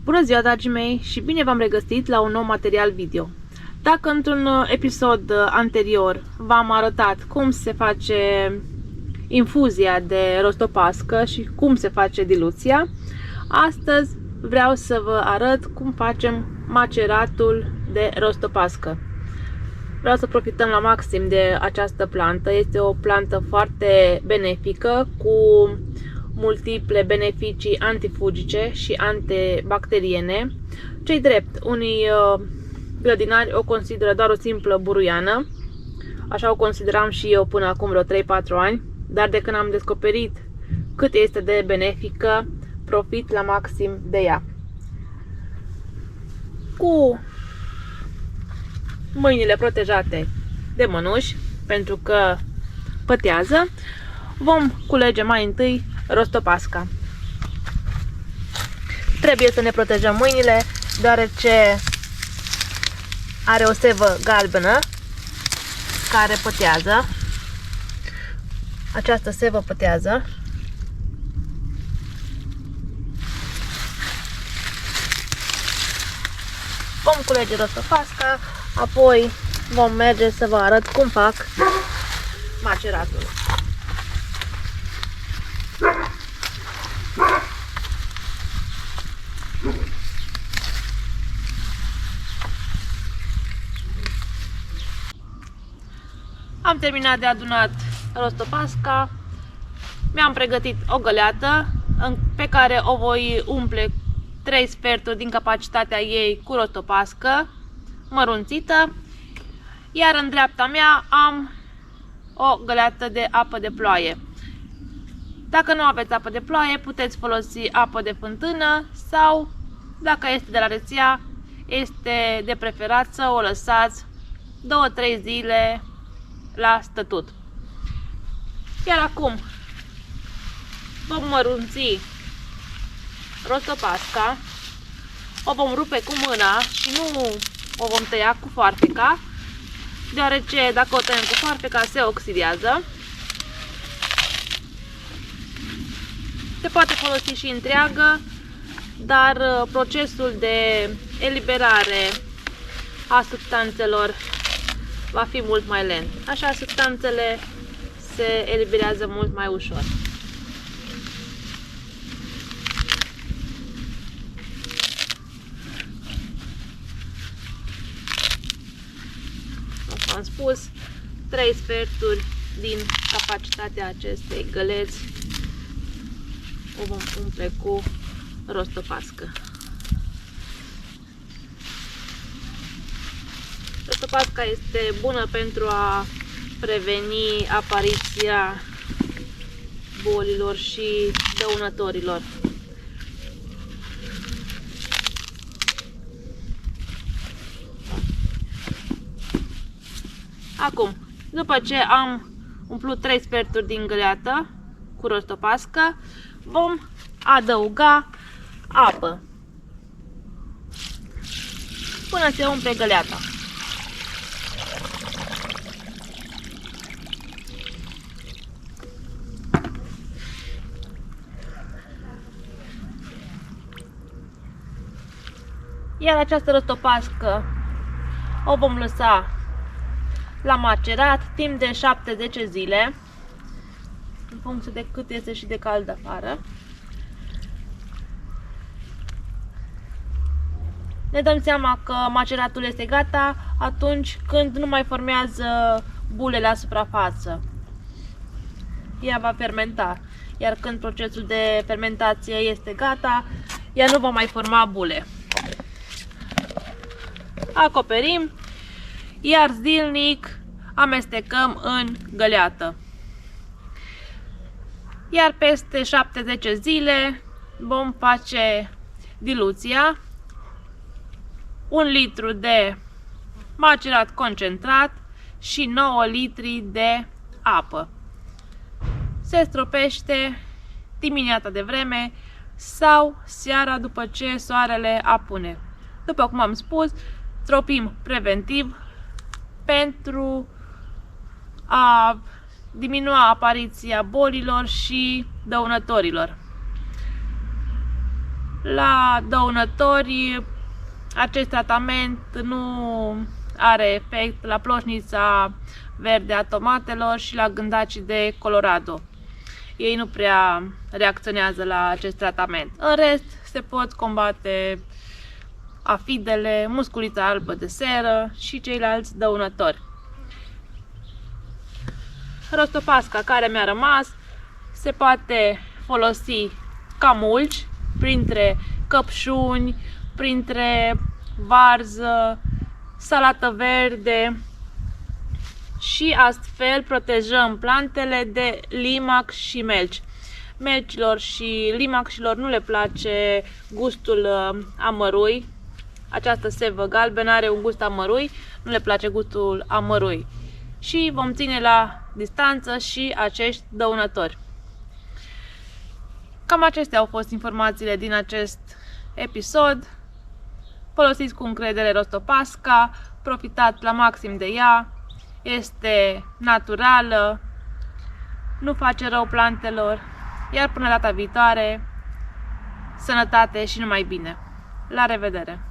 Bună ziua, dragii mei, și bine v-am regăsit la un nou material video. Dacă într-un episod anterior v-am arătat cum se face infuzia de rostopască și cum se face diluția, astăzi vreau să vă arăt cum facem maceratul de rostopască. Vreau să profităm la maxim de această plantă. Este o plantă foarte benefică, cu multiple beneficii antifungice și antibacteriene. Cei drept, unii grădinari o consideră doar o simplă buruiană, așa o consideram și eu până acum vreo 3-4 ani, dar de când am descoperit cât este de benefică, profit la maxim de ea. Cu mâinile protejate de mănuși, pentru că pătează, vom culege mai întâi rostopasca. Trebuie să ne protejăm mâinile, deoarece are o sevă galbenă care pătează. Această sevă pătează. Vom culege rostopasca, apoi vom merge să vă arăt cum fac maceratul. Am terminat de adunat rostopasca. Mi-am pregătit o găleată pe care o voi umple 3 sferturi din capacitatea ei cu rostopască mărunțită, iar în dreapta mea am o găleată de apă de ploaie. Dacă nu aveți apă de ploaie, puteți folosi apă de fântână sau, dacă este de la rețea, este de preferat să o lăsați 2-3 zile la stătut. Iar acum vom mărunți rostopasca, o vom rupe cu mâna și nu o vom tăia cu foarfeca, deoarece dacă o tăiem cu foarfeca se oxidează. Se poate folosi și întreagă, dar procesul de eliberare a substanțelor va fi mult mai lent. Așa substanțele se eliberează mult mai ușor. Cum am spus, 3 sferturi din capacitatea acestei găleți o vom umple cu rostopască. Rostopasca este bună pentru a preveni apariția bolilor și dăunătorilor. Acum, după ce am umplut 3 sferturi din găleată cu rostopască, vom adăuga apă până se umple găleata. Iar această rostopască o vom lăsa la macerat timp de 7-10 zile, în funcție de cât este și de cald afară. Ne dăm seama că maceratul este gata atunci când nu mai formează bule la suprafață. Ea va fermenta, iar când procesul de fermentație este gata, ea nu va mai forma bule. Acoperim, iar zilnic amestecăm în găleată. Iar peste 7-10 zile vom face diluția. 1 litru de macerat concentrat și 9 litri de apă. Se stropește dimineața de vreme sau seara după ce soarele apune. După cum am spus, stropim preventiv pentru a diminua apariția bolilor și dăunătorilor. La dăunători, acest tratament nu are efect la ploșnița verde a tomatelor și la gândacii de Colorado. Ei nu prea reacționează la acest tratament. În rest, se pot combate afidele, musculița albă de seră și ceilalți dăunători. Rostopasca care mi-a rămas se poate folosi ca mulci printre căpșuni, printre varză, salată verde și astfel protejăm plantele de limac și melci. Melcilor și limaxilor nu le place gustul amărui. Această sevă galbenă are un gust amărui, nu le place gustul amărui. Și vom ține la distanță și acești dăunători. Cam acestea au fost informațiile din acest episod. Folosiți cu încredere Rostopasca, profitați la maxim de ea, este naturală, nu face rău plantelor, iar până data viitoare, sănătate și numai bine! La revedere!